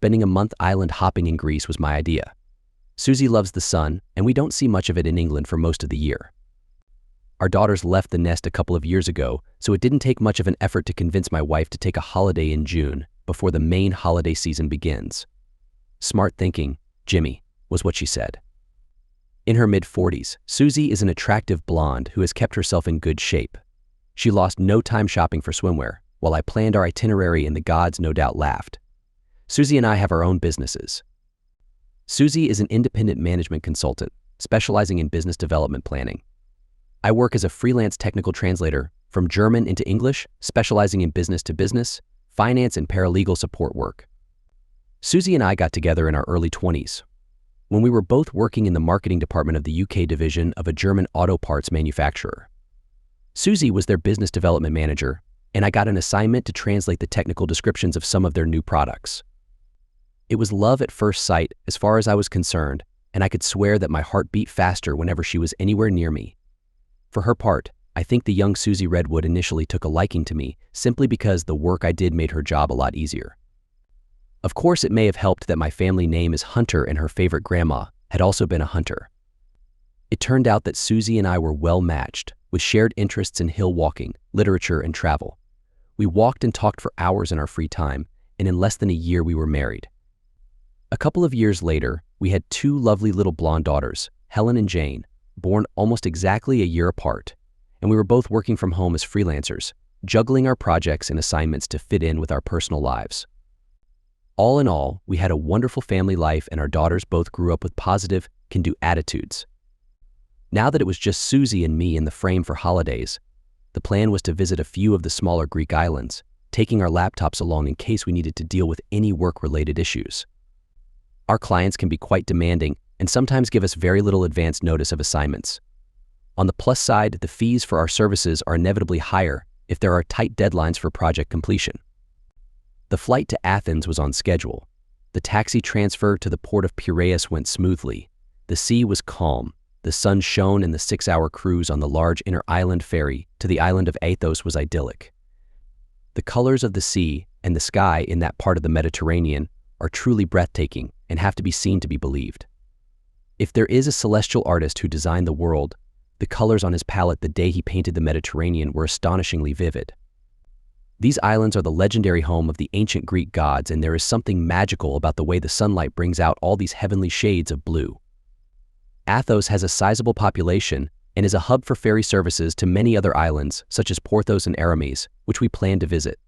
spending a month island hopping in Greece was my idea. Susie loves the sun, and we don't see much of it in England for most of the year. Our daughters left the nest a couple of years ago, so it didn't take much of an effort to convince my wife to take a holiday in June before the main holiday season begins. Smart thinking, Jimmy, was what she said. In her mid-40s, Susie is an attractive blonde who has kept herself in good shape. She lost no time shopping for swimwear, while I planned our itinerary and the gods no doubt laughed. Susie and I have our own businesses. Susie is an independent management consultant, specializing in business development planning. I work as a freelance technical translator from German into English, specializing in business-to-business, finance and paralegal support work. Susie and I got together in our early 20s, when we were both working in the marketing department of the UK division of a German auto parts manufacturer. Susie was their business development manager, and I got an assignment to translate the technical descriptions of some of their new products. It was love at first sight as far as I was concerned, and I could swear that my heart beat faster whenever she was anywhere near me. For her part, I think the young Susie Redwood initially took a liking to me simply because the work I did made her job a lot easier. Of course, it may have helped that my family name is Hunter and her favorite grandma had also been a hunter. It turned out that Susie and I were well matched, with shared interests in hill walking, literature, and travel. We walked and talked for hours in our free time, and in less than a year we were married. A couple of years later, we had two lovely little blonde daughters, Helen and Jane, born almost exactly a year apart, and we were both working from home as freelancers, juggling our projects and assignments to fit in with our personal lives. All in all, we had a wonderful family life, and our daughters both grew up with positive, can-do attitudes. Now that it was just Susie and me in the frame for holidays, the plan was to visit a few of the smaller Greek islands, taking our laptops along in case we needed to deal with any work-related issues. Our clients can be quite demanding and sometimes give us very little advance notice of assignments. On the plus side, the fees for our services are inevitably higher if there are tight deadlines for project completion. The flight to Athens was on schedule. The taxi transfer to the port of Piraeus went smoothly. The sea was calm. The sun shone, and the 6-hour cruise on the large inter-island ferry to the island of Athos was idyllic. The colors of the sea and the sky in that part of the Mediterranean are truly breathtaking and have to be seen to be believed. If there is a celestial artist who designed the world, the colors on his palette the day he painted the Mediterranean were astonishingly vivid. These islands are the legendary home of the ancient Greek gods, and there is something magical about the way the sunlight brings out all these heavenly shades of blue. Athos has a sizable population and is a hub for ferry services to many other islands, such as Porthos and Aramis, which we plan to visit.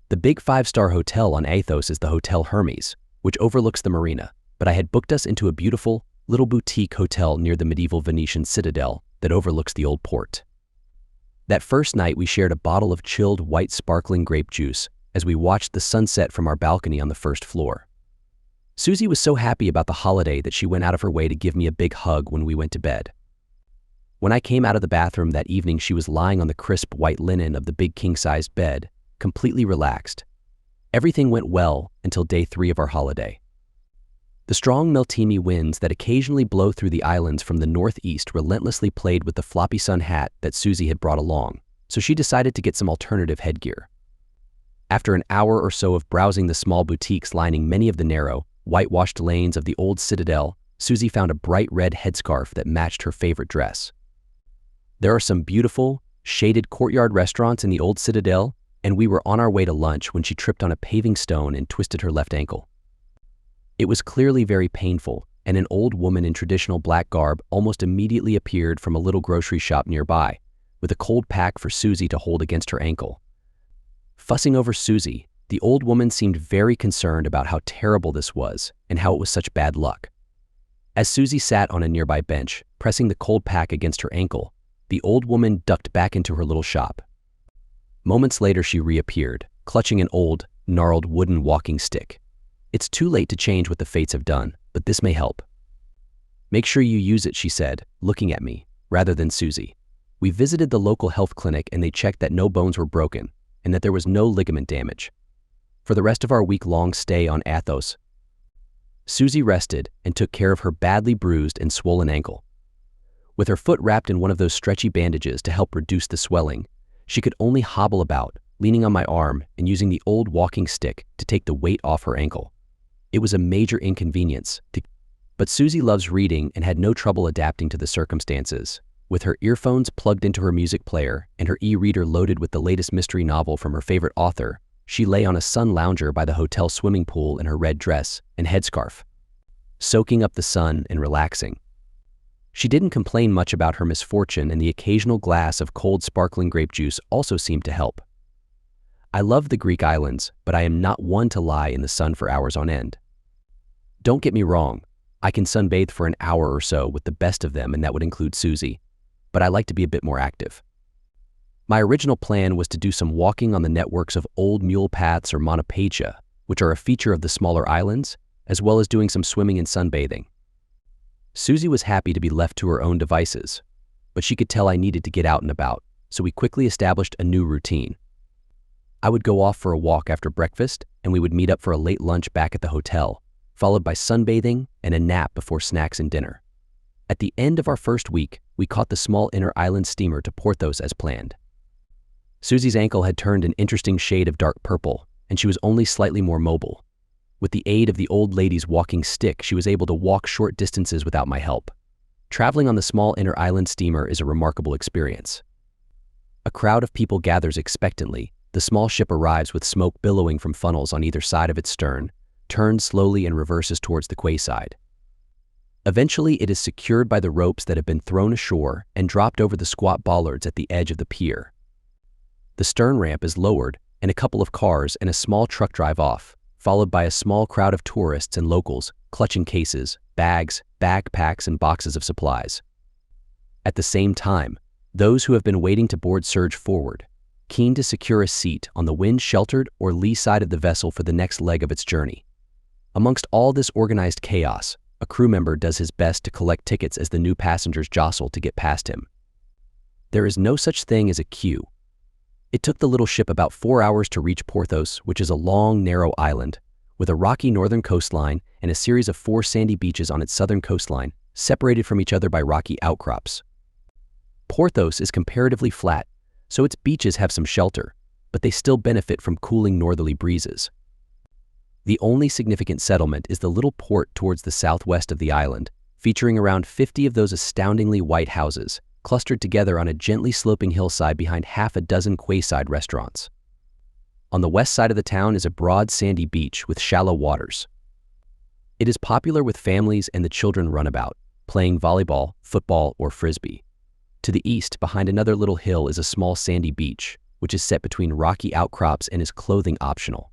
The big 5-star hotel on Athos is the Hotel Hermes, which overlooks the marina, but I had booked us into a beautiful, little boutique hotel near the medieval Venetian citadel that overlooks the old port. That first night, we shared a bottle of chilled white sparkling grape juice as we watched the sunset from our balcony on the first floor. Susie was so happy about the holiday that she went out of her way to give me a big hug when we went to bed. When I came out of the bathroom that evening, she was lying on the crisp white linen of the big king-sized bed, completely relaxed. Everything went well until day 3 of our holiday. The strong Meltemi winds that occasionally blow through the islands from the northeast relentlessly played with the floppy sun hat that Susie had brought along, so she decided to get some alternative headgear. After an hour or so of browsing the small boutiques lining many of the narrow, whitewashed lanes of the old citadel, Susie found a bright red headscarf that matched her favorite dress. There are some beautiful, shaded courtyard restaurants in the old citadel, and we were on our way to lunch when she tripped on a paving stone and twisted her left ankle. It was clearly very painful, and an old woman in traditional black garb almost immediately appeared from a little grocery shop nearby, with a cold pack for Susie to hold against her ankle. Fussing over Susie, the old woman seemed very concerned about how terrible this was and how it was such bad luck. As Susie sat on a nearby bench, pressing the cold pack against her ankle, the old woman ducked back into her little shop. Moments later, she reappeared, clutching an old, gnarled wooden walking stick. "It's too late to change what the fates have done, but this may help." "Make sure you use it," she said, looking at me, rather than Susie. We visited the local health clinic, and they checked that no bones were broken and that there was no ligament damage. For the rest of our week-long stay on Athos, Susie rested and took care of her badly bruised and swollen ankle. With her foot wrapped in one of those stretchy bandages to help reduce the swelling, she could only hobble about, leaning on my arm and using the old walking stick to take the weight off her ankle. It was a major inconvenience, but Susie loves reading and had no trouble adapting to the circumstances. With her earphones plugged into her music player and her e-reader loaded with the latest mystery novel from her favorite author, she lay on a sun lounger by the hotel swimming pool in her red dress and headscarf, soaking up the sun and relaxing. She didn't complain much about her misfortune, and the occasional glass of cold sparkling grape juice also seemed to help. I love the Greek islands, but I am not one to lie in the sun for hours on end. Don't get me wrong, I can sunbathe for an hour or so with the best of them, and that would include Susie, but I like to be a bit more active. My original plan was to do some walking on the networks of old mule paths or monopacha, which are a feature of the smaller islands, as well as doing some swimming and sunbathing. Susie was happy to be left to her own devices, but she could tell I needed to get out and about, so we quickly established a new routine. I would go off for a walk after breakfast, and we would meet up for a late lunch back at the hotel, followed by sunbathing and a nap before snacks and dinner. At the end of our first week, we caught the small inner island steamer to Porthos as planned. Susie's ankle had turned an interesting shade of dark purple, and she was only slightly more mobile. With the aid of the old lady's walking stick, she was able to walk short distances without my help. Traveling on the small inner island steamer is a remarkable experience. A crowd of people gathers expectantly. The small ship arrives with smoke billowing from funnels on either side of its stern, turns slowly and reverses towards the quayside. Eventually, it is secured by the ropes that have been thrown ashore and dropped over the squat bollards at the edge of the pier. The stern ramp is lowered, and a couple of cars and a small truck drive off, followed by a small crowd of tourists and locals clutching cases, bags, backpacks, and boxes of supplies. At the same time, those who have been waiting to board surge forward, keen to secure a seat on the wind-sheltered or lee side of the vessel for the next leg of its journey. Amongst all this organized chaos, a crew member does his best to collect tickets as the new passengers jostle to get past him. There is no such thing as a queue. It took the little ship about 4 hours to reach Porthos, which is a long, narrow island, with a rocky northern coastline and a series of 4 sandy beaches on its southern coastline, separated from each other by rocky outcrops. Porthos is comparatively flat, so its beaches have some shelter, but they still benefit from cooling northerly breezes. The only significant settlement is the little port towards the southwest of the island, featuring around 50 of those astoundingly white houses, clustered together on a gently sloping hillside behind half a dozen quayside restaurants. On the west side of the town is a broad sandy beach with shallow waters. It is popular with families and the children run about, playing volleyball, football, or frisbee. To the east, behind another little hill, is a small sandy beach, which is set between rocky outcrops and is clothing optional.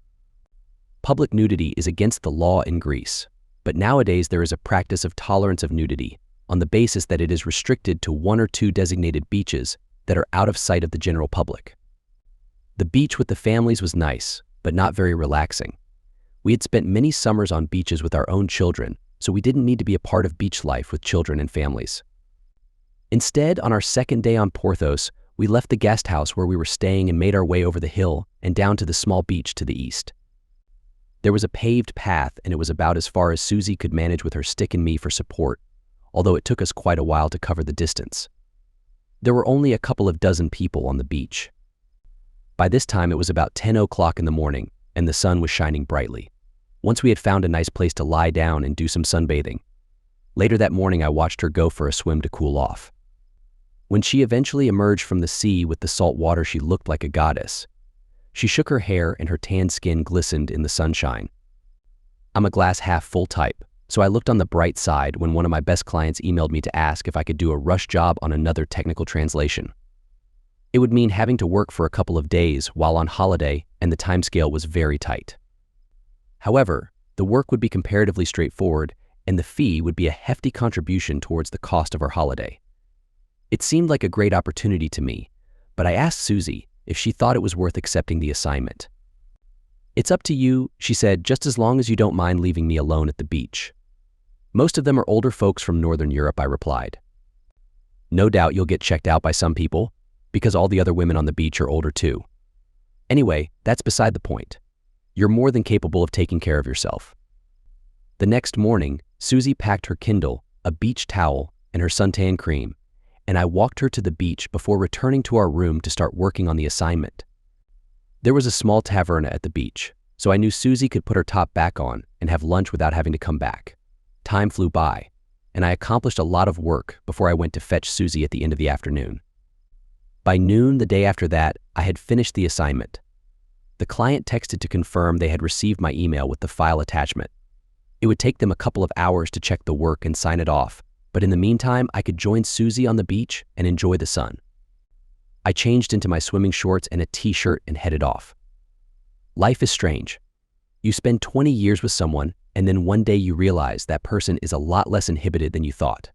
Public nudity is against the law in Greece, but nowadays there is a practice of tolerance of nudity on the basis that it is restricted to 1 or 2 designated beaches that are out of sight of the general public. The beach with the families was nice, but not very relaxing. We had spent many summers on beaches with our own children, so we didn't need to be a part of beach life with children and families. Instead, on our second day on Porthos, we left the guest house where we were staying and made our way over the hill and down to the small beach to the east. There was a paved path, and it was about as far as Susie could manage with her stick and me for support, although it took us quite a while to cover the distance. There were only a couple of dozen people on the beach. By this time, it was about 10 o'clock in the morning, and the sun was shining brightly. Once we had found a nice place to lie down and do some sunbathing. Later that morning, I watched her go for a swim to cool off. When she eventually emerged from the sea with the salt water, she looked like a goddess. She shook her hair and her tanned skin glistened in the sunshine. I'm a glass-half-full type, so I looked on the bright side when one of my best clients emailed me to ask if I could do a rush job on another technical translation. It would mean having to work for a couple of days while on holiday, and the timescale was very tight. However, the work would be comparatively straightforward, and the fee would be a hefty contribution towards the cost of our holiday. It seemed like a great opportunity to me, but I asked Susie if she thought it was worth accepting the assignment. "It's up to you," she said, "just as long as you don't mind leaving me alone at the beach." "Most of them are older folks from Northern Europe," I replied. "No doubt you'll get checked out by some people, because all the other women on the beach are older too. Anyway, that's beside the point. You're more than capable of taking care of yourself." The next morning, Susie packed her Kindle, a beach towel, and her suntan cream, and I walked her to the beach before returning to our room to start working on the assignment. There was a small taverna at the beach, so I knew Susie could put her top back on and have lunch without having to come back. Time flew by, and I accomplished a lot of work before I went to fetch Susie at the end of the afternoon. By noon the day after that, I had finished the assignment. The client texted to confirm they had received my email with the file attachment. It would take them a couple of hours to check the work and sign it off, but in the meantime, I could join Susie on the beach and enjoy the sun. I changed into my swimming shorts and a t-shirt and headed off. Life is strange. You spend 20 years with someone, and then one day you realize that person is a lot less inhibited than you thought.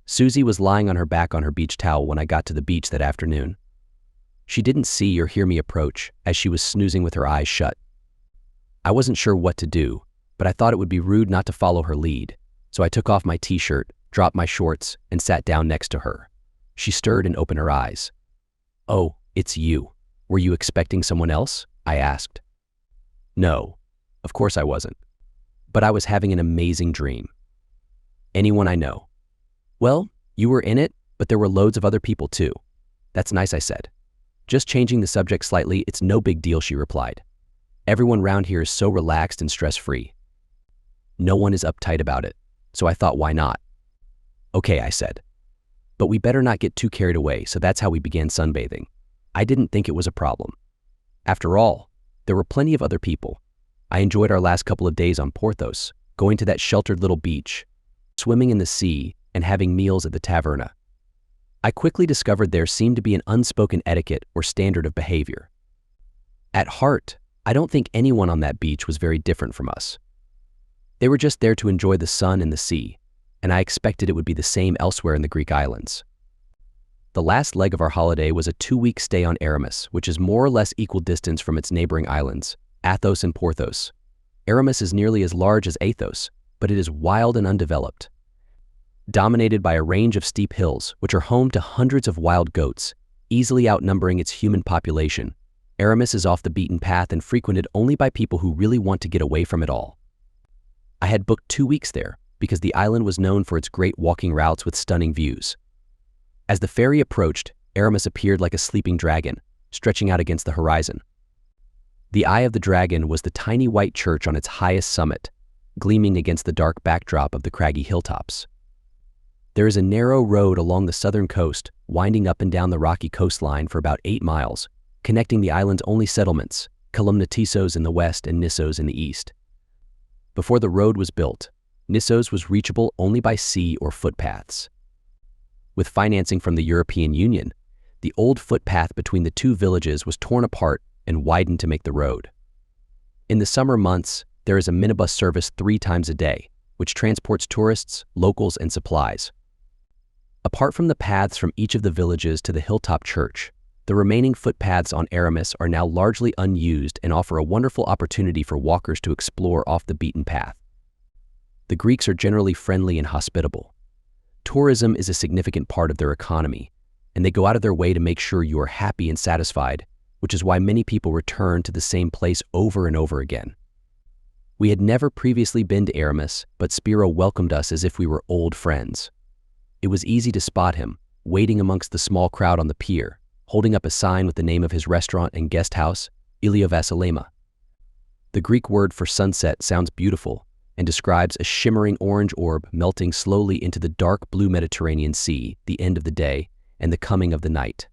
Susie was lying on her back on her beach towel when I got to the beach that afternoon. She didn't see or hear me approach as she was snoozing with her eyes shut. I wasn't sure what to do, but I thought it would be rude not to follow her lead, so I took off my t-shirt, dropped my shorts, and sat down next to her. She stirred and opened her eyes. "Oh, it's you. Were you expecting someone else?" I asked. "No, of course I wasn't. But I was having an amazing dream." "Anyone I know?" "Well, you were in it, but there were loads of other people too." "That's nice," I said. "Just changing the subject slightly, it's no big deal," she replied. "Everyone round here is so relaxed and stress-free. No one is uptight about it, so I thought, why not?" "Okay," I said. "But we better not get too carried away," so that's how we began sunbathing. I didn't think it was a problem. After all, there were plenty of other people. I enjoyed our last couple of days on Porthos, going to that sheltered little beach, swimming in the sea, and having meals at the taverna. I quickly discovered there seemed to be an unspoken etiquette or standard of behavior. At heart, I don't think anyone on that beach was very different from us. They were just there to enjoy the sun and the sea, and I expected it would be the same elsewhere in the Greek islands. The last leg of our holiday was a 2-week stay on Aramis, which is more or less equal distance from its neighboring islands, Athos and Porthos. Aramis is nearly as large as Athos, but it is wild and undeveloped. Dominated by a range of steep hills, which are home to hundreds of wild goats, easily outnumbering its human population, Aramis is off the beaten path and frequented only by people who really want to get away from it all. I had booked 2 weeks there because the island was known for its great walking routes with stunning views. As the ferry approached, Aramis appeared like a sleeping dragon, stretching out against the horizon. The eye of the dragon was the tiny white church on its highest summit, gleaming against the dark backdrop of the craggy hilltops. There is a narrow road along the southern coast, winding up and down the rocky coastline for about 8 miles, connecting the island's only settlements, Kalumnatissos in the west and Nissos in the east. Before the road was built, Nissos was reachable only by sea or footpaths. With financing from the European Union, the old footpath between the two villages was torn apart and widened to make the road. In the summer months, there is a minibus service 3 times a day, which transports tourists, locals, and supplies. Apart from the paths from each of the villages to the hilltop church, the remaining footpaths on Aramis are now largely unused and offer a wonderful opportunity for walkers to explore off the beaten path. The Greeks are generally friendly and hospitable. Tourism is a significant part of their economy, and they go out of their way to make sure you are happy and satisfied, which is why many people return to the same place over and over again. We had never previously been to Aramis, but Spiro welcomed us as if we were old friends. It was easy to spot him, waiting amongst the small crowd on the pier, holding up a sign with the name of his restaurant and guest house, Iliovassilema. The Greek word for sunset sounds beautiful and describes a shimmering orange orb melting slowly into the dark blue Mediterranean Sea, the end of the day, and the coming of the night.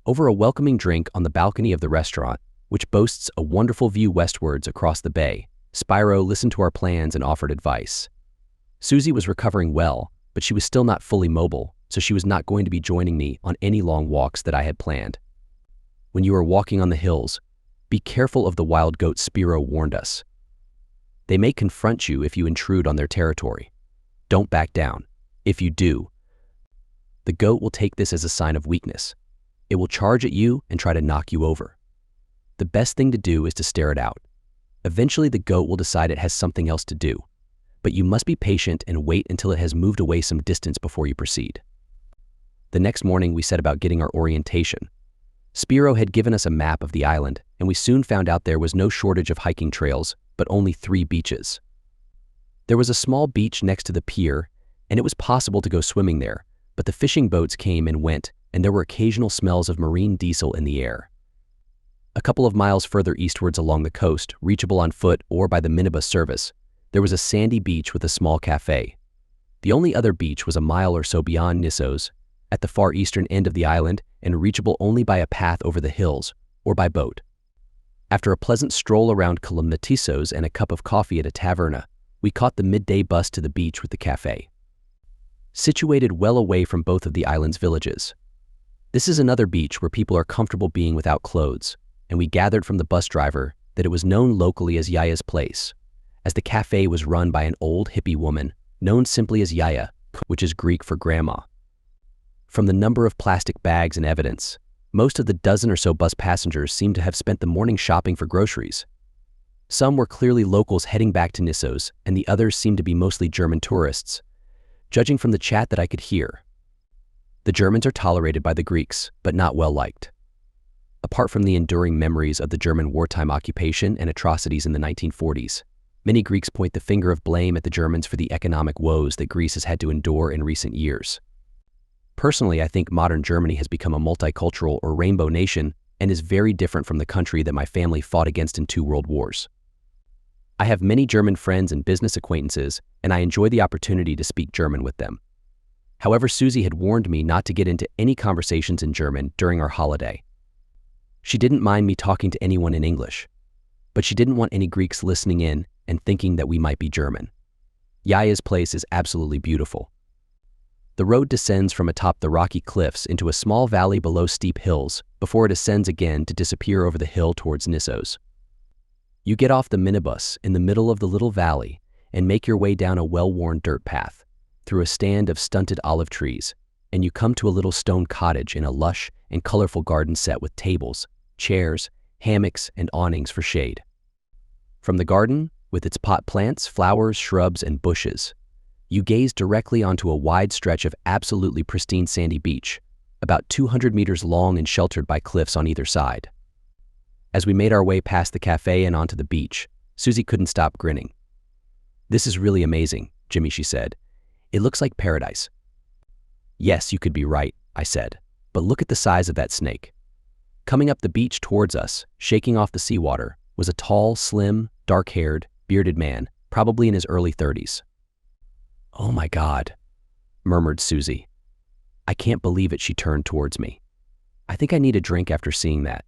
Over a welcoming drink on the balcony of the restaurant, which boasts a wonderful view westwards across the bay, Spiro listened to our plans and offered advice. Susie was recovering well, but she was still not fully mobile, so she was not going to be joining me on any long walks that I had planned. When you are walking on the hills, be careful of the wild goats, Spiro warned us. They may confront you if you intrude on their territory. Don't back down. If you do, the goat will take this as a sign of weakness. It will charge at you and try to knock you over. The best thing to do is to stare it out. Eventually the goat will decide it has something else to do, but you must be patient and wait until it has moved away some distance before you proceed. The next morning we set about getting our orientation. Spiro had given us a map of the island, and we soon found out there was no shortage of hiking trails, but only 3 beaches. There was a small beach next to the pier, and it was possible to go swimming there, but the fishing boats came and went, and there were occasional smells of marine diesel in the air. A couple of miles further eastwards along the coast, reachable on foot or by the minibus service, there was a sandy beach with a small cafe. The only other beach was a mile or so beyond Nissos, at the far eastern end of the island and reachable only by a path over the hills or by boat. After a pleasant stroll around Nissos and a cup of coffee at a taverna, we caught the midday bus to the beach with the cafe. Situated well away from both of the island's villages. This is another beach where people are comfortable being without clothes, and we gathered from the bus driver that it was known locally as Yaya's place, as the cafe was run by an old hippie woman known simply as Yaya, which is Greek for grandma. From the number of plastic bags and evidence, most of the dozen or so bus passengers seemed to have spent the morning shopping for groceries. Some were clearly locals heading back to Nissos, and the others seemed to be mostly German tourists, judging from the chat that I could hear. The Germans are tolerated by the Greeks, but not well liked. Apart from the enduring memories of the German wartime occupation and atrocities in the 1940s, many Greeks point the finger of blame at the Germans for the economic woes that Greece has had to endure in recent years. Personally, I think modern Germany has become a multicultural or rainbow nation and is very different from the country that my family fought against in 2 world wars. I have many German friends and business acquaintances, and I enjoy the opportunity to speak German with them. However, Susie had warned me not to get into any conversations in German during our holiday. She didn't mind me talking to anyone in English, but she didn't want any Greeks listening in and thinking that we might be German. Yaya's place is absolutely beautiful. The road descends from atop the rocky cliffs into a small valley below steep hills before it ascends again to disappear over the hill towards Nissos. You get off the minibus in the middle of the little valley and make your way down a well-worn dirt path through a stand of stunted olive trees, and you come to a little stone cottage in a lush and colorful garden set with tables, chairs, hammocks, and awnings for shade. From the garden, with its pot plants, flowers, shrubs, and bushes, you gaze directly onto a wide stretch of absolutely pristine sandy beach, about 200 meters long and sheltered by cliffs on either side. As we made our way past the cafe and onto the beach, Susie couldn't stop grinning. "This is really amazing, Jimmy," she said. "It looks like paradise." "Yes, you could be right," I said, "but look at the size of that snake." Coming up the beach towards us, shaking off the seawater, was a tall, slim, dark-haired, bearded man, probably in his early 30s. "Oh my God," murmured Susie. "I can't believe it." She turned towards me. "I think I need a drink after seeing that.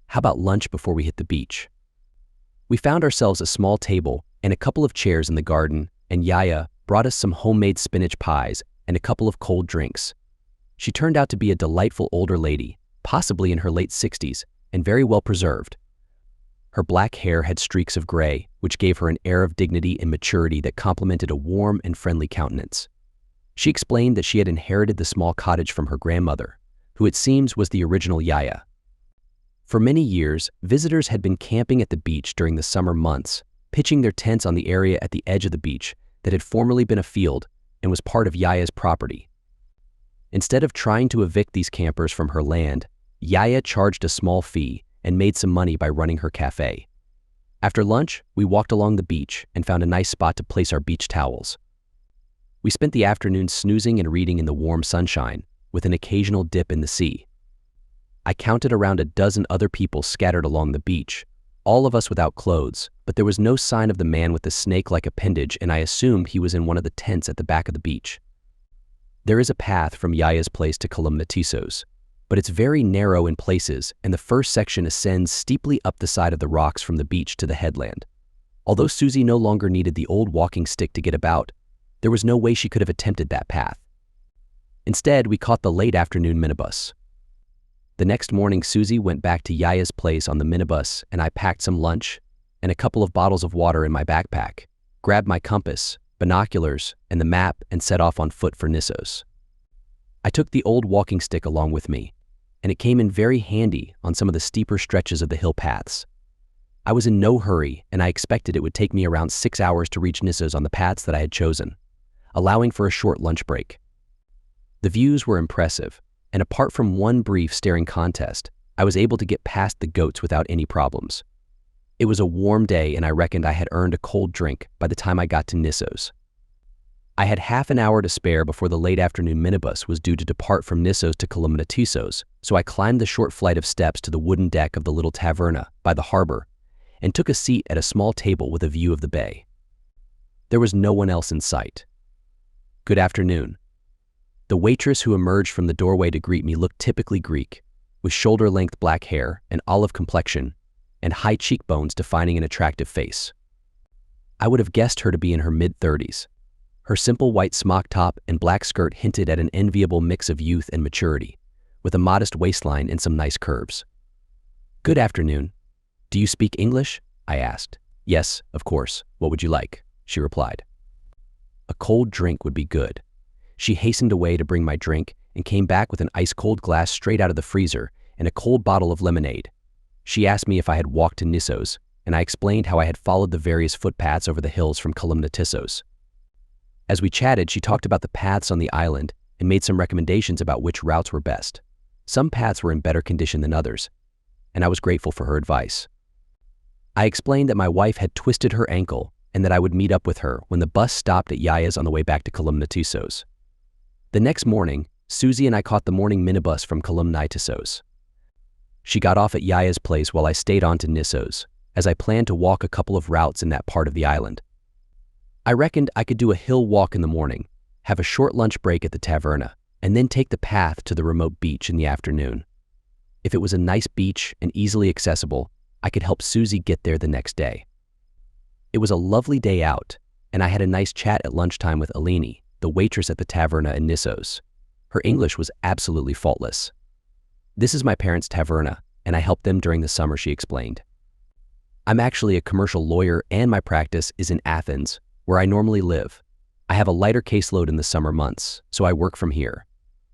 How about lunch before we hit the beach?" We found ourselves a small table and a couple of chairs in the garden, and Yaya brought us some homemade spinach pies and a couple of cold drinks. She turned out to be a delightful older lady, possibly in her late 60s, and very well preserved. Her black hair had streaks of gray, which gave her an air of dignity and maturity that complemented a warm and friendly countenance. She explained that she had inherited the small cottage from her grandmother, who it seems was the original Yaya. For many years, visitors had been camping at the beach during the summer months, pitching their tents on the area at the edge of the beach that had formerly been a field and was part of Yaya's property. Instead of trying to evict these campers from her land, Yaya charged a small fee and made some money by running her cafe. After lunch, we walked along the beach and found a nice spot to place our beach towels. We spent the afternoon snoozing and reading in the warm sunshine, with an occasional dip in the sea. I counted around a dozen other people scattered along the beach, all of us without clothes, but there was no sign of the man with the snake-like appendage, and I assumed he was in one of the tents at the back of the beach. There is a path from Yaya's place to Nissos, but it's very narrow in places, and the first section ascends steeply up the side of the rocks from the beach to the headland. Although Susie no longer needed the old walking stick to get about, there was no way she could have attempted that path. Instead, we caught the late afternoon minibus. The next morning, Susie went back to Yaya's place on the minibus, and I packed some lunch and a couple of bottles of water in my backpack, grabbed my compass, binoculars, and the map, and set off on foot for Nissos. I took the old walking stick along with me, and it came in very handy on some of the steeper stretches of the hill paths. I was in no hurry, and I expected it would take me around 6 hours to reach Nissos on the paths that I had chosen, allowing for a short lunch break. The views were impressive, and apart from one brief staring contest, I was able to get past the goats without any problems. It was a warm day, and I reckoned I had earned a cold drink by the time I got to Nissos. I had half an hour to spare before the late afternoon minibus was due to depart from Nissos to Kolumnatissos, so I climbed the short flight of steps to the wooden deck of the little taverna by the harbor and took a seat at a small table with a view of the bay. There was no one else in sight. "Good afternoon." The waitress who emerged from the doorway to greet me looked typically Greek, with shoulder-length black hair, an olive complexion, and high cheekbones defining an attractive face. I would have guessed her to be in her mid-30s. Her simple white smock top and black skirt hinted at an enviable mix of youth and maturity, with a modest waistline and some nice curves. "Good afternoon. Do you speak English?" I asked. "Yes, of course. What would you like?" she replied. "A cold drink would be good." She hastened away to bring my drink and came back with an ice-cold glass straight out of the freezer and a cold bottle of lemonade. She asked me if I had walked to Nissos, and I explained how I had followed the various footpaths over the hills from Kolumnatissos. As we chatted, she talked about the paths on the island and made some recommendations about which routes were best. Some paths were in better condition than others, and I was grateful for her advice. I explained that my wife had twisted her ankle and that I would meet up with her when the bus stopped at Yaya's on the way back to Kolumnatissos. The next morning, Susie and I caught the morning minibus from Kolumnatissos. She got off at Yaya's place while I stayed on to Nissos, as I planned to walk a couple of routes in that part of the island. I reckoned I could do a hill walk in the morning, have a short lunch break at the taverna, and then take the path to the remote beach in the afternoon. If it was a nice beach and easily accessible, I could help Susie get there the next day. It was a lovely day out, and I had a nice chat at lunchtime with Eleni, the waitress at the taverna in Nissos. Her English was absolutely faultless. "This is my parents' taverna, and I help them during the summer," she explained. "I'm actually a commercial lawyer, and my practice is in Athens, where I normally live. I have a lighter caseload in the summer months, so I work from here.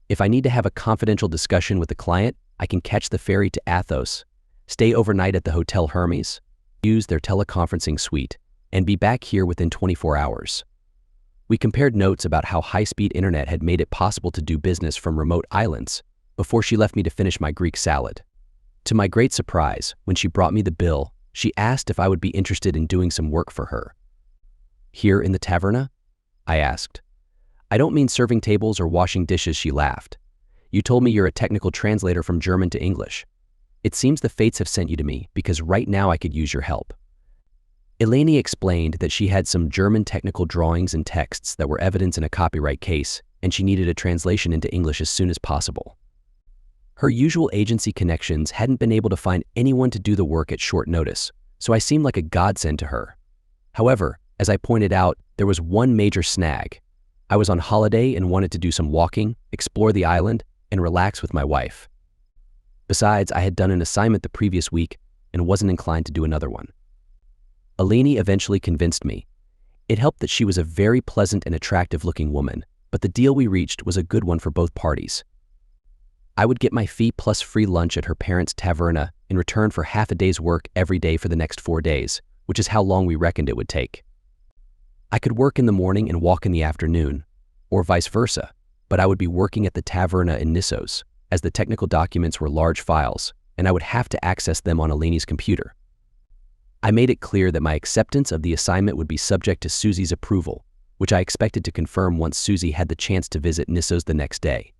If I need to have a confidential discussion with the client, I can catch the ferry to Athos, stay overnight at the Hotel Hermes, use their teleconferencing suite, and be back here within 24 hours. We compared notes about how high-speed internet had made it possible to do business from remote islands before she left me to finish my Greek salad. To my great surprise, when she brought me the bill, she asked if I would be interested in doing some work for her. "Here in the taverna?" I asked. "I don't mean serving tables or washing dishes," she laughed. "You told me you're a technical translator from German to English. It seems the fates have sent you to me because right now I could use your help." Eleni explained that she had some German technical drawings and texts that were evidence in a copyright case, and she needed a translation into English as soon as possible. Her usual agency connections hadn't been able to find anyone to do the work at short notice, so I seemed like a godsend to her. However, as I pointed out, there was one major snag. I was on holiday and wanted to do some walking, explore the island, and relax with my wife. Besides, I had done an assignment the previous week and wasn't inclined to do another one. Eleni eventually convinced me. It helped that she was a very pleasant and attractive-looking woman, but the deal we reached was a good one for both parties. I would get my fee plus free lunch at her parents' taverna in return for half a day's work every day for the next 4 days, which is how long we reckoned it would take. I could work in the morning and walk in the afternoon, or vice versa, but I would be working at the taverna in Nissos, as the technical documents were large files, and I would have to access them on Eleni's computer. I made it clear that my acceptance of the assignment would be subject to Susie's approval, which I expected to confirm once Susie had the chance to visit Nissos the next day.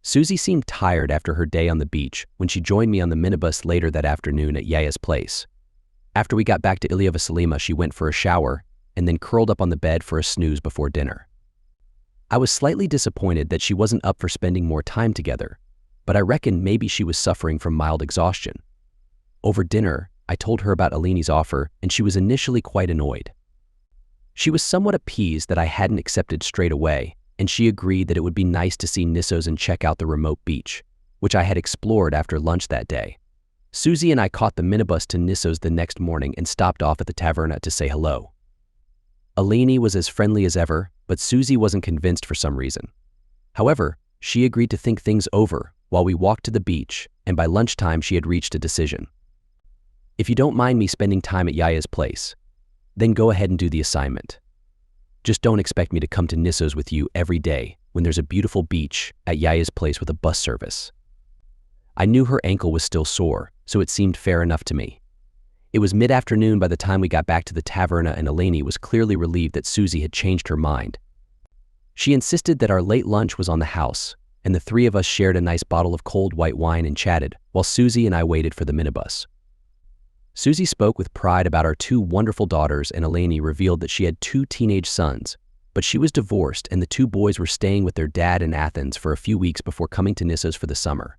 Susie seemed tired after her day on the beach when she joined me on the minibus later that afternoon at Yaya's place. After we got back to Ilia Vasilima, she went for a shower and then curled up on the bed for a snooze before dinner. I was slightly disappointed that she wasn't up for spending more time together, but I reckoned maybe she was suffering from mild exhaustion. Over dinner, I told her about Eleni's offer, and she was initially quite annoyed. She was somewhat appeased that I hadn't accepted straight away, and she agreed that it would be nice to see Nissos and check out the remote beach, which I had explored after lunch that day. Susie and I caught the minibus to Nissos the next morning and stopped off at the taverna to say hello. Eleni was as friendly as ever, but Susie wasn't convinced for some reason. However, she agreed to think things over while we walked to the beach, and by lunchtime she had reached a decision. "If you don't mind me spending time at Yaya's place, then go ahead and do the assignment. Just don't expect me to come to Nissos with you every day when there's a beautiful beach at Yaya's place with a bus service." I knew her ankle was still sore, so it seemed fair enough to me. It was mid-afternoon by the time we got back to the taverna, and Eleni was clearly relieved that Susie had changed her mind, She insisted that our late lunch was on the house, and the three of us shared a nice bottle of cold white wine and chatted, while Susie and I waited for the minibus. Susie spoke with pride about our two wonderful daughters, and Eleni revealed that she had two teenage sons, but she was divorced and the two boys were staying with their dad in Athens for a few weeks before coming to Nissos for the summer.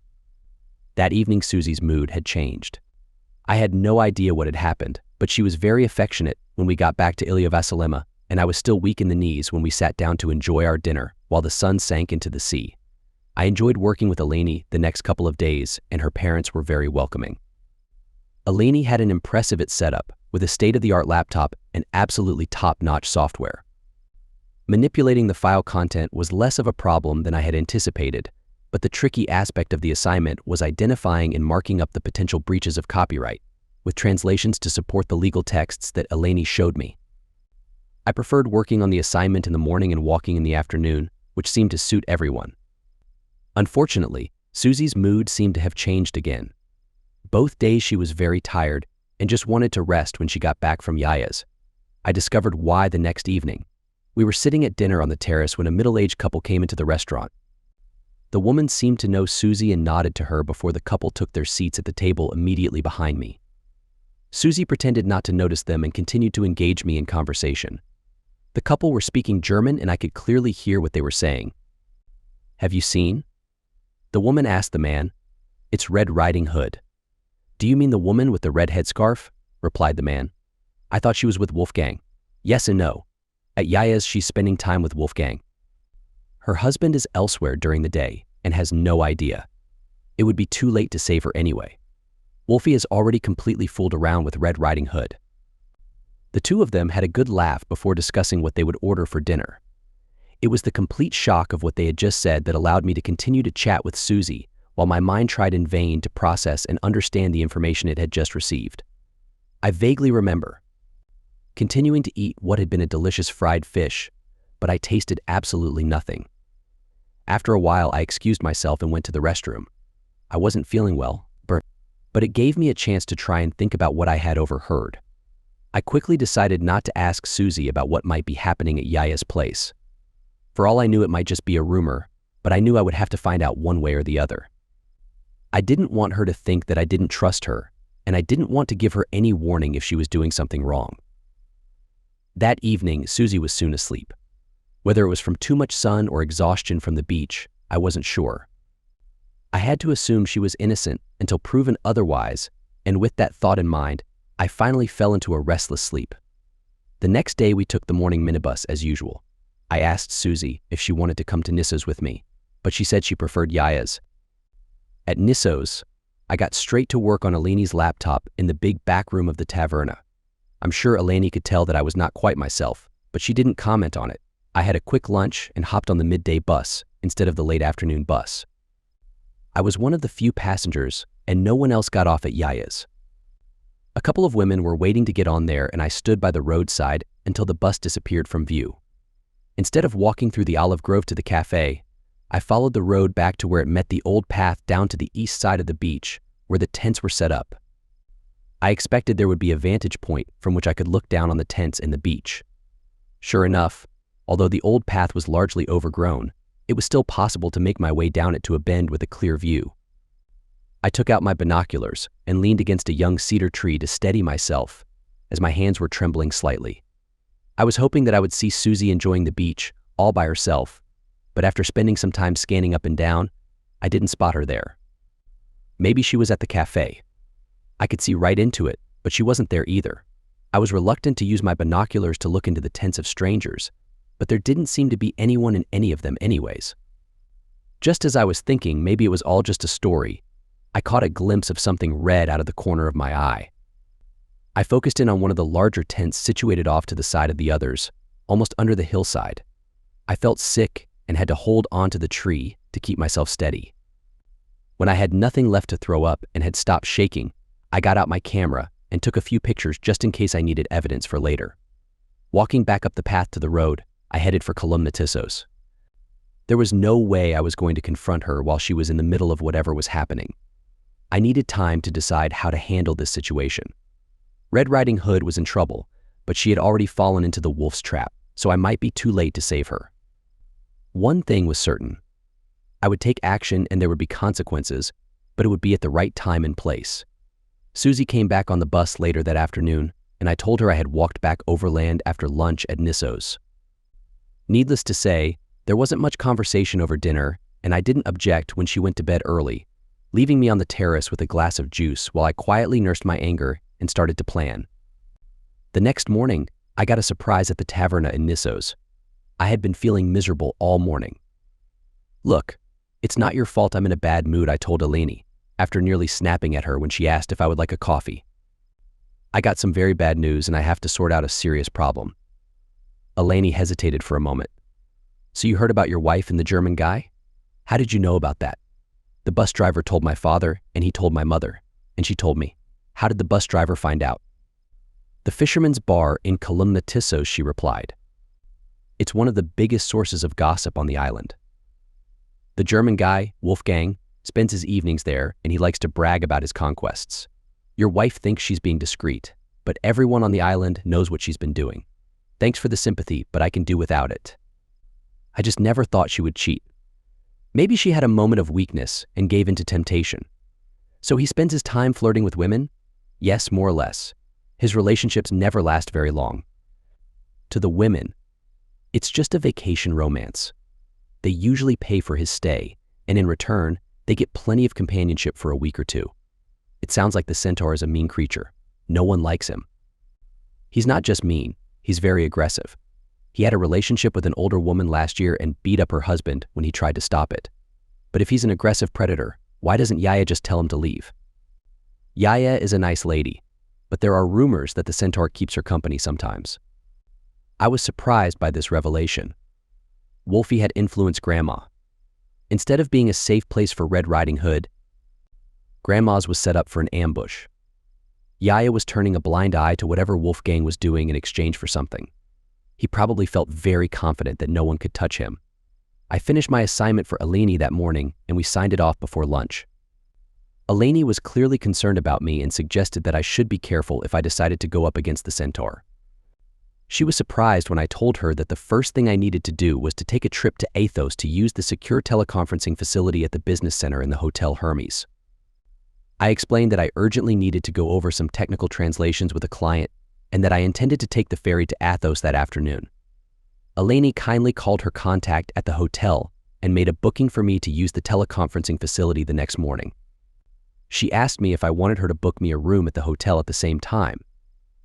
That evening, Susie's mood had changed. I had no idea what had happened, but she was very affectionate when we got back to Iliavasalema, and I was still weak in the knees when we sat down to enjoy our dinner while the sun sank into the sea. I enjoyed working with Eleni the next couple of days, and her parents were very welcoming. Eleni had an impressive setup with a state-of-the-art laptop and absolutely top-notch software. Manipulating the file content was less of a problem than I had anticipated, but the tricky aspect of the assignment was identifying and marking up the potential breaches of copyright, with translations to support the legal texts that Eleni showed me. I preferred working on the assignment in the morning and walking in the afternoon, which seemed to suit everyone. Unfortunately, Susie's mood seemed to have changed again. Both days she was very tired and just wanted to rest when she got back from Yaya's. I discovered why the next evening. We were sitting at dinner on the terrace when a middle-aged couple came into the restaurant. The woman seemed to know Susie and nodded to her before the couple took their seats at the table immediately behind me. Susie pretended not to notice them and continued to engage me in conversation. The couple were speaking German and I could clearly hear what they were saying. "Have you seen?" The woman asked the man. "It's Red Riding Hood." "Do you mean the woman with the red headscarf?" replied the man. "I thought she was with Wolfgang." "Yes and no. At Yaya's she's spending time with Wolfgang. Her husband is elsewhere during the day and has no idea. It would be too late to save her anyway. Wolfie has already completely fooled around with Red Riding Hood." The two of them had a good laugh before discussing what they would order for dinner. It was the complete shock of what they had just said that allowed me to continue to chat with Susie while my mind tried in vain to process and understand the information it had just received. I vaguely remember continuing to eat what had been a delicious fried fish, but I tasted absolutely nothing. After a while, I excused myself and went to the restroom. I wasn't feeling well, but it gave me a chance to try and think about what I had overheard. I quickly decided not to ask Susie about what might be happening at Yaya's place. For all I knew, it might just be a rumor, but I knew I would have to find out one way or the other. I didn't want her to think that I didn't trust her, and I didn't want to give her any warning if she was doing something wrong. That evening, Susie was soon asleep. Whether it was from too much sun or exhaustion from the beach, I wasn't sure. I had to assume she was innocent until proven otherwise, and with that thought in mind, I finally fell into a restless sleep. The next day we took the morning minibus as usual. I asked Susie if she wanted to come to Nissos with me, but she said she preferred Yaya's. At Nissos, I got straight to work on Eleni's laptop in the big back room of the taverna. I'm sure Eleni could tell that I was not quite myself, but she didn't comment on it. I had a quick lunch and hopped on the midday bus instead of the late afternoon bus. I was one of the few passengers, and no one else got off at Yaya's. A couple of women were waiting to get on there, and I stood by the roadside until the bus disappeared from view. Instead of walking through the olive grove to the cafe, I followed the road back to where it met the old path down to the east side of the beach, where the tents were set up. I expected there would be a vantage point from which I could look down on the tents and the beach. Sure enough, although the old path was largely overgrown, it was still possible to make my way down it to a bend with a clear view. I took out my binoculars and leaned against a young cedar tree to steady myself as my hands were trembling slightly. I was hoping that I would see Susie enjoying the beach all by herself, but after spending some time scanning up and down, I didn't spot her there. Maybe she was at the cafe. I could see right into it, but she wasn't there either. I was reluctant to use my binoculars to look into the tents of strangers, but there didn't seem to be anyone in any of them anyways. Just as I was thinking maybe it was all just a story, I caught a glimpse of something red out of the corner of my eye. I focused in on one of the larger tents situated off to the side of the others, almost under the hillside. I felt sick and had to hold onto the tree to keep myself steady. When I had nothing left to throw up and had stopped shaking, I got out my camera and took a few pictures just in case I needed evidence for later. Walking back up the path to the road, I headed for Nissos. There was no way I was going to confront her while she was in the middle of whatever was happening. I needed time to decide how to handle this situation. Red Riding Hood was in trouble, but she had already fallen into the wolf's trap, so I might be too late to save her. One thing was certain. I would take action and there would be consequences, but it would be at the right time and place. Susie came back on the bus later that afternoon, and I told her I had walked back overland after lunch at Nisso's. Needless to say, there wasn't much conversation over dinner, and I didn't object when she went to bed early, leaving me on the terrace with a glass of juice while I quietly nursed my anger and started to plan. The next morning, I got a surprise at the taverna in Nisso's. I had been feeling miserable all morning. "Look, it's not your fault I'm in a bad mood," I told Eleni, after nearly snapping at her when she asked if I would like a coffee. "I got some very bad news and I have to sort out a serious problem." Eleni hesitated for a moment. "So you heard about your wife and the German guy? How did you know about that?" "The bus driver told my father and he told my mother, and she told me." "How did the bus driver find out?" "The Fisherman's Bar in Tissos," she replied. "It's one of the biggest sources of gossip on the island. The German guy, Wolfgang, spends his evenings there and he likes to brag about his conquests. Your wife thinks she's being discreet, but everyone on the island knows what she's been doing. Thanks for the sympathy, but I can do without it." I just never thought she would cheat. Maybe she had a moment of weakness and gave in to temptation. So he spends his time flirting with women? Yes, more or less. His relationships never last very long. To the women, it's just a vacation romance. They usually pay for his stay, and in return, they get plenty of companionship for a week or two. It sounds like the centaur is a mean creature. No one likes him. He's not just mean, he's very aggressive. He had a relationship with an older woman last year and beat up her husband when he tried to stop it. But if he's an aggressive predator, why doesn't Yaya just tell him to leave? Yaya is a nice lady, but there are rumors that the centaur keeps her company sometimes. I was surprised by this revelation. Wolfie had influenced Grandma. Instead of being a safe place for Red Riding Hood, Grandma's was set up for an ambush. Yaya was turning a blind eye to whatever Wolfgang was doing in exchange for something. He probably felt very confident that no one could touch him. I finished my assignment for Eleni that morning and we signed it off before lunch. Eleni was clearly concerned about me and suggested that I should be careful if I decided to go up against the centaur. She was surprised when I told her that the first thing I needed to do was to take a trip to Athos to use the secure teleconferencing facility at the business center in the Hotel Hermes. I explained that I urgently needed to go over some technical translations with a client and that I intended to take the ferry to Athos that afternoon. Eleni kindly called her contact at the hotel and made a booking for me to use the teleconferencing facility the next morning. She asked me if I wanted her to book me a room at the hotel at the same time,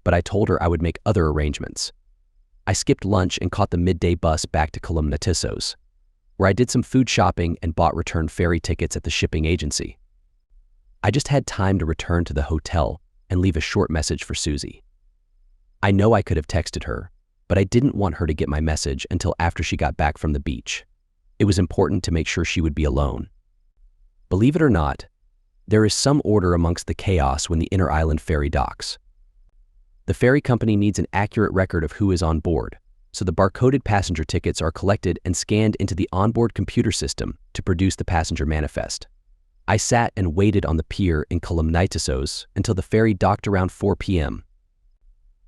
but I told her I would make other arrangements. I skipped lunch and caught the midday bus back to Tissos, where I did some food shopping and bought return ferry tickets at the shipping agency. I just had time to return to the hotel and leave a short message for Susie. I know I could have texted her, but I didn't want her to get my message until after she got back from the beach. It was important to make sure she would be alone. Believe it or not, there is some order amongst the chaos when the inter-island ferry docks. The ferry company needs an accurate record of who is on board, so the barcoded passenger tickets are collected and scanned into the onboard computer system to produce the passenger manifest. I sat and waited on the pier in Tissos until the ferry docked around 4 p.m.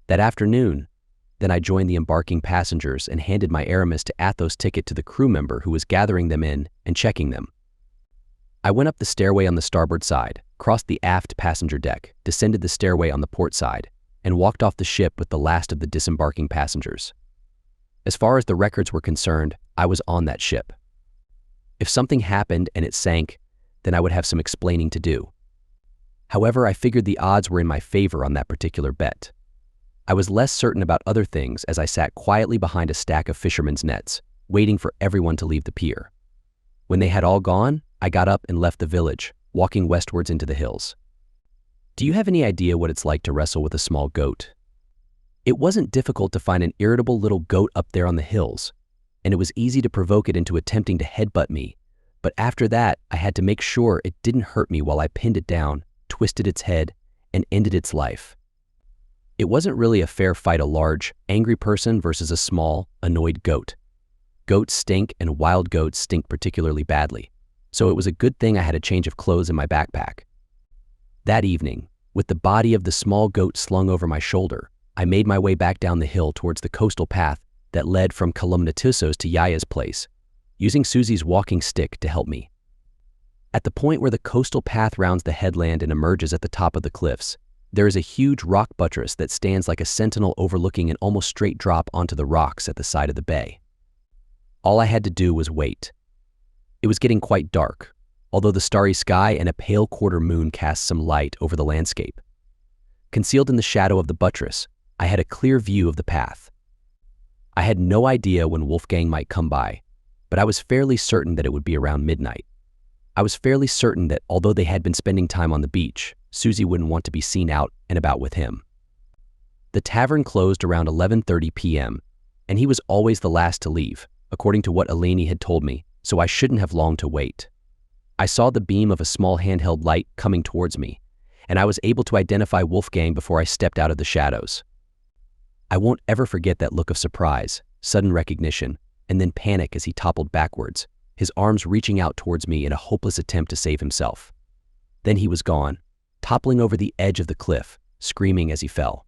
That afternoon, then I joined the embarking passengers and handed my Aramis to Athos ticket to the crew member who was gathering them in and checking them. I went up the stairway on the starboard side, crossed the aft passenger deck, descended the stairway on the port side, and walked off the ship with the last of the disembarking passengers. As far as the records were concerned, I was on that ship. If something happened and it sank, then I would have some explaining to do. However, I figured the odds were in my favor on that particular bet. I was less certain about other things as I sat quietly behind a stack of fishermen's nets, waiting for everyone to leave the pier. When they had all gone, I got up and left the village, walking westwards into the hills. Do you have any idea what it's like to wrestle with a small goat? It wasn't difficult to find an irritable little goat up there on the hills, and it was easy to provoke it into attempting to headbutt me, but after that, I had to make sure it didn't hurt me while I pinned it down, twisted its head, and ended its life. It wasn't really a fair fight, a large, angry person versus a small, annoyed goat. Goats stink and wild goats stink particularly badly, so it was a good thing I had a change of clothes in my backpack. That evening, with the body of the small goat slung over my shoulder, I made my way back down the hill towards the coastal path that led from Tissos to Yaya's place, using Susie's walking stick to help me. At the point where the coastal path rounds the headland and emerges at the top of the cliffs, there is a huge rock buttress that stands like a sentinel overlooking an almost straight drop onto the rocks at the side of the bay. All I had to do was wait. It was getting quite dark, although the starry sky and a pale quarter moon cast some light over the landscape. Concealed in the shadow of the buttress, I had a clear view of the path. I had no idea when Wolfgang might come by, but I was fairly certain that it would be around midnight. I was fairly certain that although they had been spending time on the beach, Susie wouldn't want to be seen out and about with him. The tavern closed around 11:30 p.m., and he was always the last to leave, according to what Eleni had told me, so I shouldn't have long to wait. I saw the beam of a small handheld light coming towards me, and I was able to identify Wolfgang before I stepped out of the shadows. I won't ever forget that look of surprise, sudden recognition, and then panic as he toppled backwards, his arms reaching out towards me in a hopeless attempt to save himself. Then he was gone, toppling over the edge of the cliff, screaming as he fell.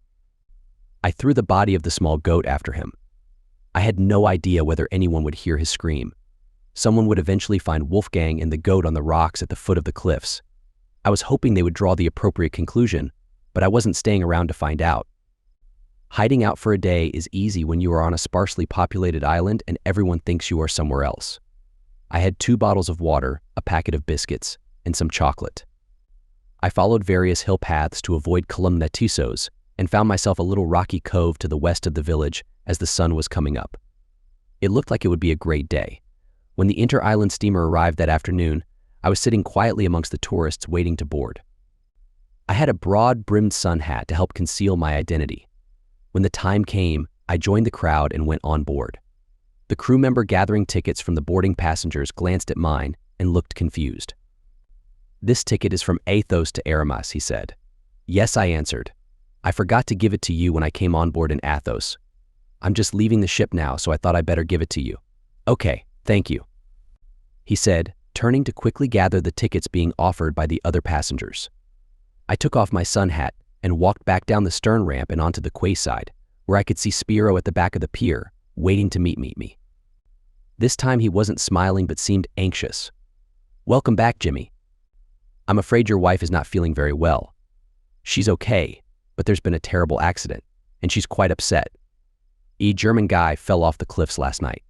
I threw the body of the small goat after him. I had no idea whether anyone would hear his scream. Someone would eventually find Wolfgang and the goat on the rocks at the foot of the cliffs. I was hoping they would draw the appropriate conclusion, but I wasn't staying around to find out. Hiding out for a day is easy when you are on a sparsely populated island and everyone thinks you are somewhere else. I had 2 bottles of water, a packet of biscuits, and some chocolate. I followed various hill paths to avoid Kolumnatissos and found myself a little rocky cove to the west of the village as the sun was coming up. It looked like it would be a great day. When the inter-island steamer arrived that afternoon, I was sitting quietly amongst the tourists waiting to board. I had a broad-brimmed sun hat to help conceal my identity. When the time came, I joined the crowd and went on board. The crew member gathering tickets from the boarding passengers glanced at mine and looked confused. "This ticket is from Athos to Aramis," he said. "Yes," I answered. "I forgot to give it to you when I came on board in Athos. I'm just leaving the ship now, so I thought I'd better give it to you." "Okay, thank you," he said, turning to quickly gather the tickets being offered by the other passengers. I took off my sun hat and walked back down the stern ramp and onto the quayside, where I could see Spiro at the back of the pier, waiting to meet me. This time he wasn't smiling but seemed anxious. "Welcome back, Jimmy. I'm afraid your wife is not feeling very well. She's okay, but there's been a terrible accident, and she's quite upset. A German guy fell off the cliffs last night."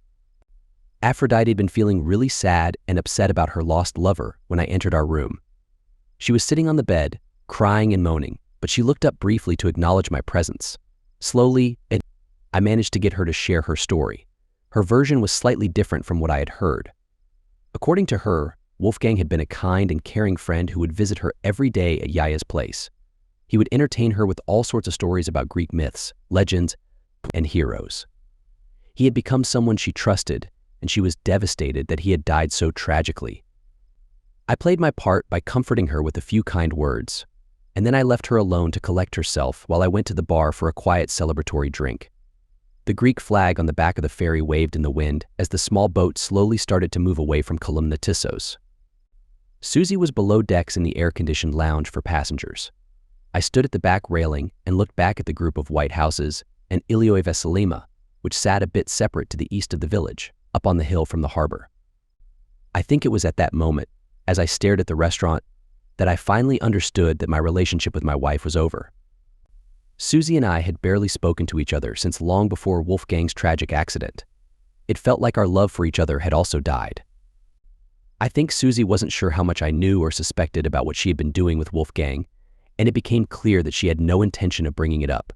Aphrodite had been feeling really sad and upset about her lost lover when I entered our room. She was sitting on the bed, crying and moaning, but she looked up briefly to acknowledge my presence. Slowly, I managed to get her to share her story. Her version was slightly different from what I had heard. According to her, Wolfgang had been a kind and caring friend who would visit her every day at Yaya's place. He would entertain her with all sorts of stories about Greek myths, legends, and heroes. He had become someone she trusted, and she was devastated that he had died so tragically. I played my part by comforting her with a few kind words, and then I left her alone to collect herself while I went to the bar for a quiet celebratory drink. The Greek flag on the back of the ferry waved in the wind as the small boat slowly started to move away from Kolumnatissos. Susie was below decks in the air-conditioned lounge for passengers. I stood at the back railing and looked back at the group of white houses and Ilioi Veselima, which sat a bit separate to the east of the village, up on the hill from the harbor. I think it was at that moment, as I stared at the restaurant, that I finally understood that my relationship with my wife was over. Susie and I had barely spoken to each other since long before Wolfgang's tragic accident. It felt like our love for each other had also died. I think Susie wasn't sure how much I knew or suspected about what she had been doing with Wolfgang, and it became clear that she had no intention of bringing it up.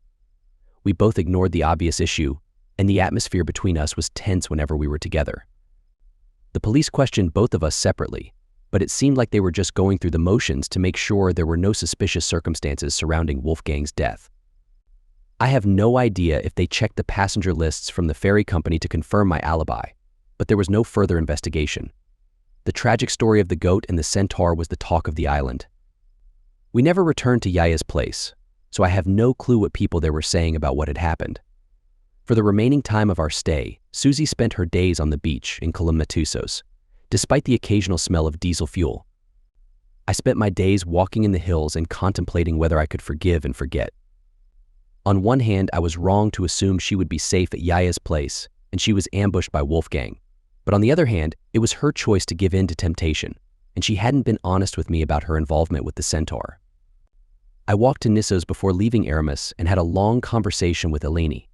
We both ignored the obvious issue, and the atmosphere between us was tense whenever we were together. The police questioned both of us separately, but it seemed like they were just going through the motions to make sure there were no suspicious circumstances surrounding Wolfgang's death. I have no idea if they checked the passenger lists from the ferry company to confirm my alibi, but there was no further investigation. The tragic story of the goat and the centaur was the talk of the island. We never returned to Yaya's place, so I have no clue what people there were saying about what had happened. For the remaining time of our stay, Susie spent her days on the beach in Kolumnatissos, despite the occasional smell of diesel fuel. I spent my days walking in the hills and contemplating whether I could forgive and forget. On one hand, I was wrong to assume she would be safe at Yaya's place, and she was ambushed by Wolfgang. But on the other hand, It was her choice to give in to temptation, and she hadn't been honest with me about her involvement with the centaur. I walked to Nissos before leaving Aramis and had a long conversation with Eleni.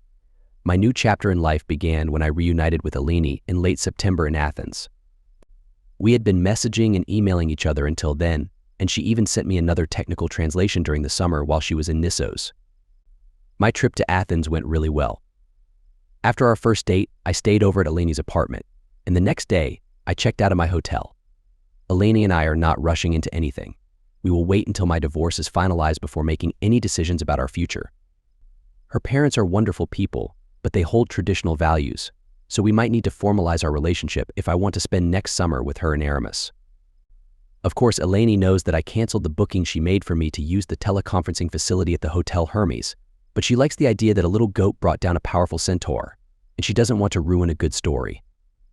My new chapter in life began when I reunited with Eleni in late September in Athens. We had been messaging and emailing each other until then, and she even sent me another technical translation during the summer while she was in Nissos. My trip to Athens went really well. After our first date, I stayed over at Eleni's apartment, and the next day, I checked out of my hotel. Eleni and I are not rushing into anything. We will wait until my divorce is finalized before making any decisions about our future. Her parents are wonderful people, but they hold traditional values, so we might need to formalize our relationship if I want to spend next summer with her and Aramis. Of course, Eleni knows that I canceled the booking she made for me to use the teleconferencing facility at the Hotel Hermes, but she likes the idea that a little goat brought down a powerful centaur, and she doesn't want to ruin a good story.